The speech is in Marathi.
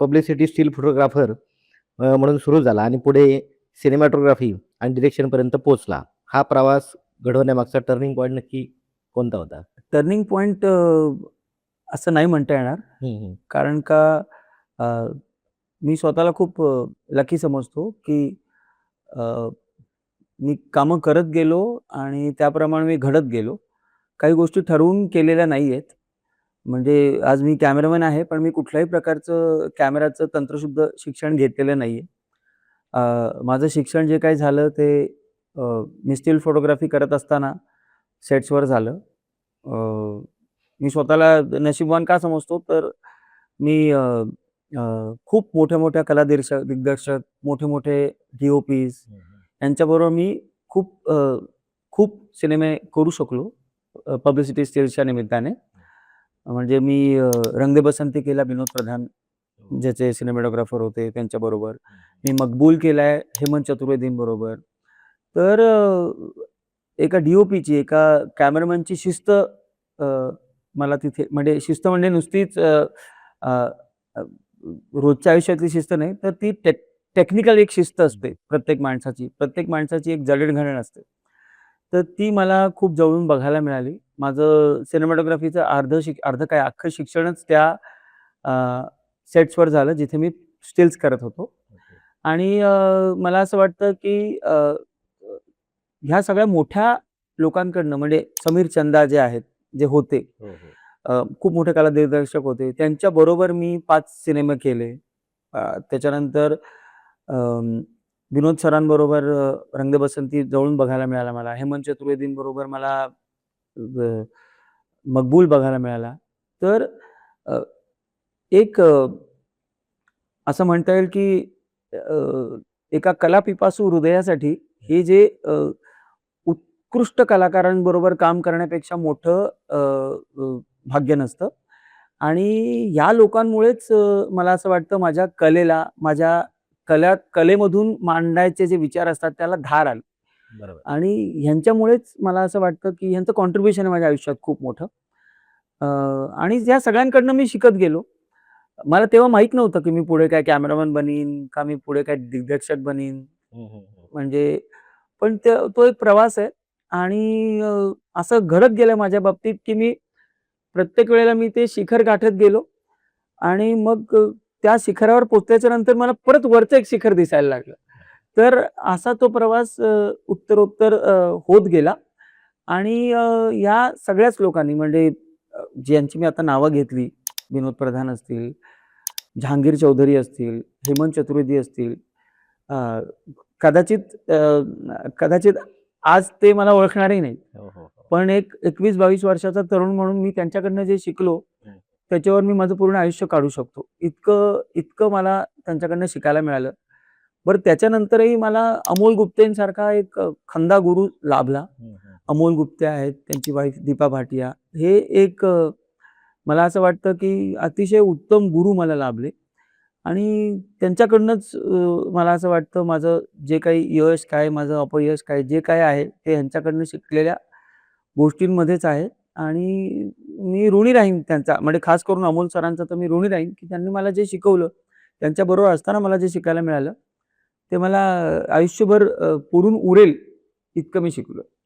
पब्लिसिटी स्टील फोटोग्राफर म्हणून सुरू झाला आणि पुढे सिनेमॅटोग्राफी आणि डिरेक्शनपर्यंत पोहोचला. हा प्रवास घडवण्यामागचा टर्निंग पॉइंट नक्की कोणता होता? टर्निंग पॉइंट असं नाही म्हणता येणार. हं, हं. कारण का अ, मी स्वतःला खूप लकी समजतो, की अ, मी कामं करत गेलो आणि त्याप्रमाणे मी घडत गेलो. काही गोष्टी ठरवून केलेल्या नाहीयेत. म्हणजे आज मी कॅमेरामन आहे, पण मी कुठल्याही प्रकारचं कॅमेराचं तंत्रशुद्ध शिक्षण घेतलेलं नाहीये. अ, माझं शिक्षण जे काही झालं ते अ, मी स्टिल फोटोग्राफी करत असताना सेट्सवर झालं. अ, मी स्वतःला नशीबवान का समजतो, तर मी खूप मोठ्या-मोठ्या दिग्दर्शक, मोठे-मोठे डी-ओ-पीज हं, हं. यांच्याबरोबर मी खूप सिनेमे करू शकलो पब्लिसिटी स्टिल्सच्या निमित्ताने. म्हणजे मी रंग दे बसंती केला विनोद प्रधान हो. ज्याचे सिनेमॅटोग्राफर होते त्यांच्याबरोबर. मी मकबूल केलाय हेमंत चतुर्वेदींबरोबर. तर एका डी-ओ-पीची, एका कॅमेरामनची शिस्त मला तिथे म्हणजे शिस्त म्हणजे नुसतीच अ, अ, अ, रोजच्या आयुष्यातली शिस्त नाही, तर ती टेक्निकल एक शिस्त हं. असते प्रत्येक माणसाची. प्रत्येक माणसाची एक जडण-घडण असते. तर ती मला खूप जवळून बघायला मिळाली. माझं सिनेमॅटोग्राफीचं अर्धं काय अख्खं शिक्षणच त्या अ, सेट्सवर झालं, जिथे मी स्टिल्स करत होतो. ओके. आणि मला असं वाटतं, की ह्या सगळ्या मोठ्या लोकांकडनं म्हणजे समीर चंदा जे आहेत, जे होते, हो, हो. खूप मोठे कला दिग्दर्शक होते. त्यांच्याबरोबर मी 5 सिनेमे केले. त्याच्यानंतर अं, विनोद सरांबरोबर रंग दे बसंती जवळून बघायला मिळाला मला. हेमंत चतुर्वेदींबरोबर मला मकबूल बघायला मिळाला. तर अ, एक असं म्हणता येईल की एका कलापिपासू हृदयासाठी हे जे उत्कृष्ट कलाकारांबरोबर काम करण्यापेक्षा मोठं भाग्य नसतं. आणि या लोकांमुळेच मला असं वाटतं माझ्या कलेला, माझ्या कलेमधून मांडायचे जे विचार असतात त्याला धार आली. बरोबर. आणि ह्यांच्यामुळेच मला असं वाटतं की ह्यांचं कॉन्ट्रिब्युशन आहे माझ्या आयुष्यात खूप मोठं. अ, आणि या सगळ्यांकडनं मी शिकत गेलो. मला तेव्हा माहीत नव्हतं, की मी पुढे काय कॅमेरामन बनीन, का मी पुढे काय दिग्दर्शक बनीन. हं, हं, हं. म्हणजे पण तो एक प्रवास आहे आणि असं घडत गेलं माझ्या बाबतीत, की मी प्रत्येक वेळेला मी ते शिखर गाठत गेलो आणि मग त्या शिखरावर पोहोचल्याच्या नंतर मला परत वरचं एक शिखर दिसायला लागलं. तर असा तो प्रवास उत्तरोत्तर होत गेला आणि या सगळ्याच लोकांनी म्हणजे ज्यांची मी आता नावं घेतली, विनोद प्रधान असतील, जहांगीर चौधरी असतील, हेमंत चतुर्वेदी असतील. अ, कदाचित कदाचित आज ते मला ओळखणारही नाहीत. हो, हो, हो. पण एक 21-22 वर्षाचा तरुण म्हणून मी त्यांच्याकडनं जे शिकलो, हं. त्याच्यावर मी माझं पूर्ण आयुष्य काढू शकतो. इतकं इतकं मला त्यांच्याकडनं शिकायला मिळालं. बरं त्याच्यानंतरही मला अमोल गुप्तेंसारखा एक खंदा गुरु लाभला. हं, हं. अमोल गुप्ते आहेत, त्यांची वाईफ दीपा भाटिया. हे एक मला असं वाटतं, की अतिशय उत्तम गुरु मला लाभले आणि त्यांच्याकडूनच मला असं वाटतं माझं जे काही यश काय, माझं अपयश काय, जे काही आहे ते ह्यांच्याकडनं शिकलेल्या गोष्टींमध्येच आहे आणि मी ऋणी राहीन त्यांचा. म्हणजे खास करून अमोल सरांचा तर मी ऋणी राहीन, की त्यांनी मला जे शिकवलं, त्यांच्याबरोबर असताना मला जे शिकायला मिळालं, ते मला आयुष्यभर पुरून उरेल इतकं मी शिकलो.